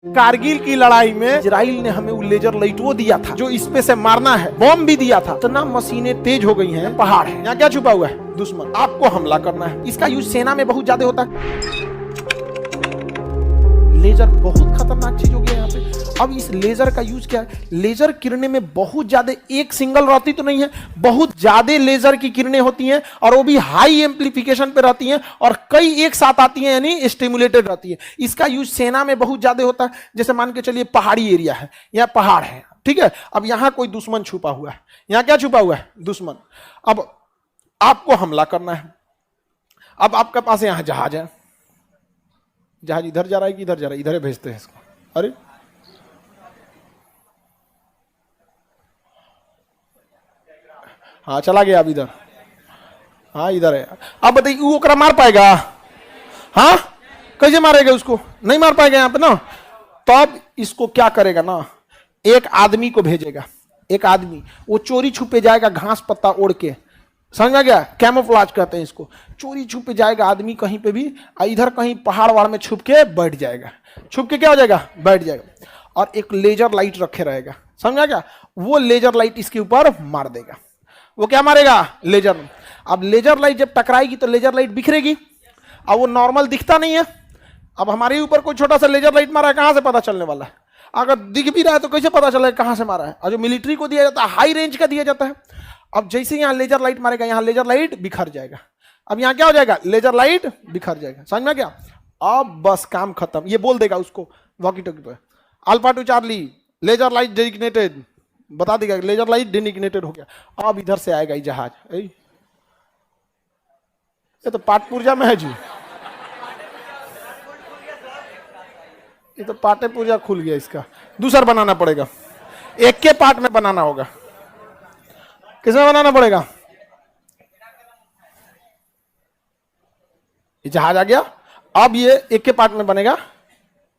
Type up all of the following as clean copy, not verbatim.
कारगिल की लड़ाई में इजराइल ने हमें वो लेजर लाइट वो दिया था जो इस पे से मारना है, बॉम्ब भी दिया था। इतना मशीनें तेज हो गई हैं, पहाड़ है। यहाँ क्या छुपा हुआ है? दुश्मन। आपको हमला करना है। इसका यूज सेना में बहुत ज्यादा होता है। लेजर बहुत खतरनाक चीज हो गया यहाँ पे। अब इस लेजर का यूज क्या है? लेजर किरणें में बहुत ज्यादा, एक सिंगल रहती तो नहीं है, बहुत ज्यादा लेजर की किरणें होती हैं और वो भी हाई एम्पलीफिकेशन पे रहती हैं और कई एक साथ आती हैं, यानी स्टिमुलेटेड रहती है। इसका यूज सेना में बहुत ज्यादा होता है। जैसे मान के चलिए पहाड़ी एरिया है, यहाँ पहाड़ है, ठीक है। अब यहाँ कोई दुश्मन छुपा हुआ है। यहाँ क्या छुपा हुआ है? दुश्मन। अब आपको हमला करना है। अब आपके पास यहाँ जहाज है। जहाज इधर जा रहा है कि इधर जा रहा है? इधर भेजते हैं इसको। अरे हाँ, चला गया अब इधर। हाँ इधर है। अब बताइए वो ओकरा मार पाएगा? हाँ, कैसे मारेगा उसको? नहीं मार पाएगा यहाँ पे ना। तब इसको क्या करेगा ना, एक आदमी को भेजेगा। एक आदमी वो चोरी छुपे जाएगा, घास पत्ता ओढ़ के। समझ में गया? कैमोफ्लेज कहते हैं इसको। चोरी छुपे जाएगा आदमी कहीं पे भी, इधर कहीं पहाड़ वाड़ में छुप के बैठ जाएगा। छुप के क्या हो जाएगा? बैठ जाएगा। और एक लेजर लाइट रखे रहेगा। समझा क्या? वो लेजर लाइट इसके ऊपर मार देगा। वो क्या मारेगा? लेजर। अब लेजर लाइट जब टकराएगी तो लेजर लाइट बिखरेगी। अब वो नॉर्मल दिखता नहीं है। अब हमारे ऊपर कोई छोटा सा लेजर लाइट मारा है, कहां से पता चलने वाला है? अगर दिख भी रहा है तो कैसे पता चलेगा कहां से मारा है? और जो मिलिट्री को दिया जाता है, हाई रेंज का दिया जाता है। अब जैसे यहां लेजर लाइट मारेगा, यहां लेजर लाइट बिखर जाएगा। अब यहां क्या हो जाएगा? लेजर लाइट बिखर जाएगा। समझ में क्या? अब बस काम खत्म। ये बोल देगा उसको वॉकी टॉकी पे, alpha two charlie laser light designated, बता देगा लेजर लाइट डेजिग्नेटेड हो गया। अब इधर से आएगा ये जहाज। ये तो पाट पुर्जा में है जी। ये तो पाटे पुर्जा खुल गया। इसका दूसरा बनाना पड़ेगा। एक के पार्ट में बनाना होगा। किसमें बनाना पड़ेगा? ये जहाज आ गया। अब ये एक के पार्ट में बनेगा।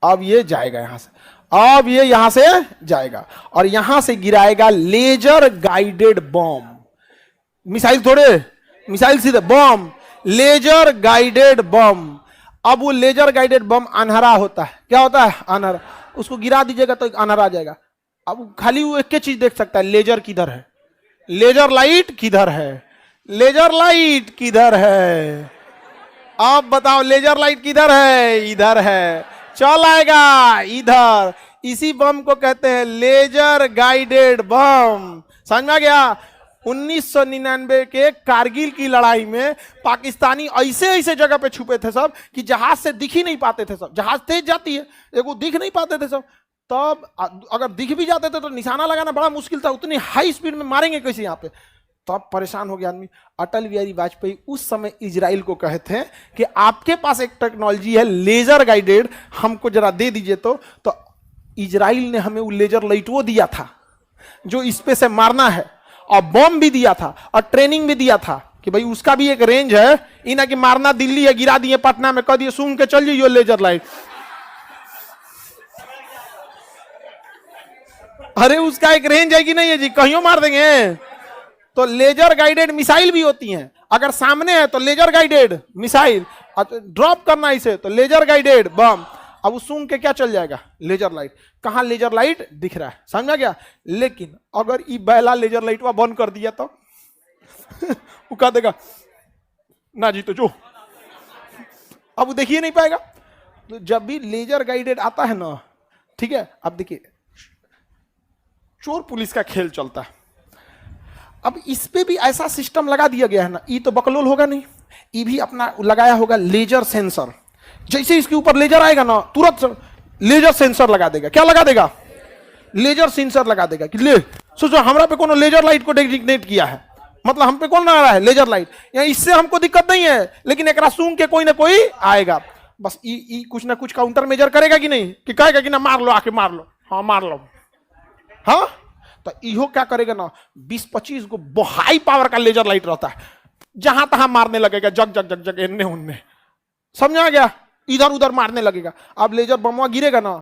अब ये जाएगा यहां से। अब ये यहां से जाएगा और यहां से गिराएगा लेजर गाइडेड बॉम्ब। मिसाइल थोड़े, मिसाइल सीधे बॉम्ब, लेजर गाइडेड बॉम्ब। अब वो लेजर गाइडेड बम अनहरा होता है। क्या होता है? अनहरा। उसको गिरा दीजिएगा तो अनहरा आ जाएगा। अब खाली वो एक चीज देख सकता है, लेजर किधर है, लेजर लाइट किधर है, लेजर लाइट किधर है। अब बताओ लेजर लाइट किधर है? इधर है। चल आएगा इधर। इसी बम को कहते हैं लेजर गाइडेड बम। समझ में गया? 1999 के कारगिल की लड़ाई में पाकिस्तानी ऐसे ऐसे जगह पे छुपे थे सब कि जहाज से दिख ही नहीं पाते थे सब। जहाज तेज जाती है, एगो दिख नहीं पाते थे सब। तब अगर दिख भी जाते थे तो निशाना लगाना बड़ा मुश्किल था। उतनी हाई स्पीड में मारेंगे कैसे यहाँ पे? तब परेशान हो गया आदमी। अटल बिहारी वाजपेयी उस समय इजराइल को कहे थे कि आपके पास एक टेक्नोलॉजी है लेजर गाइडेड, हमको जरा दे दीजिए। तो इजराइल ने हमें वो लेजर लाइट वो दिया था जो इस पे से मारना है, और बॉम्ब भी दिया था और ट्रेनिंग भी दिया था कि भाई उसका भी एक रेंज है। इना कि मारना दिल्ली है, गिरा दिए पटना में, कह दिए सूंघ के चल जाइए लेजर लाइट। अरे उसका एक रेंज है कि नहीं है जी? कहीं मार देंगे। तो लेजर गाइडेड मिसाइल भी होती हैं। अगर सामने है तो लेजर गाइडेड मिसाइल, ड्रॉप करना इसे तो लेजर गाइडेड बम। अब वो सूंघ के क्या चल जाएगा? Laser light. कहां लेजर लाइट दिख रहा है? समझा गया? लेकिन अगर ये पहला लेजर लाइट वह बंद कर दिया तो वो कह देगा ना जी, तो जो अब वो देखिए नहीं पाएगा। तो जब भी लेजर गाइडेड आता है ना, ठीक है, अब देखिए चोर पुलिस का खेल चलता है। अब इस पे भी ऐसा सिस्टम लगा दिया गया है ना, ये तो बकलोल होगा नहीं, ये भी अपना लगाया होगा लेजर सेंसर। जैसे इसके ऊपर लेजर आएगा ना, तुरंत लेजर सेंसर लगा देगा। क्या लगा देगा? लेजर सेंसर लगा देगा कि ले सोचो हमरा पे कोनो लेजर लाइट को डेजिग्नेट किया है, मतलब हम पे कौन आ रहा है? Laser light. या इससे हमको दिक्कत नहीं है, लेकिन एक सूंघ के कोई ना कोई आएगा। बस ई कुछ ना कुछ काउंटर मेजर करेगा कि नहीं, कि कहेगा कि ना मार लो, आके मार लो। हाँ मार लो। हाँ, तो इहो क्या करेगा ना, 20-25 को हाई पावर का लेजर लाइट रहता है, जहां तहां मारने लगेगा, जग जग जग जग, इन्ने उन्ने। समझा गया? इधर उधर मारने लगेगा। अब लेजर बमवा गिरेगा ना,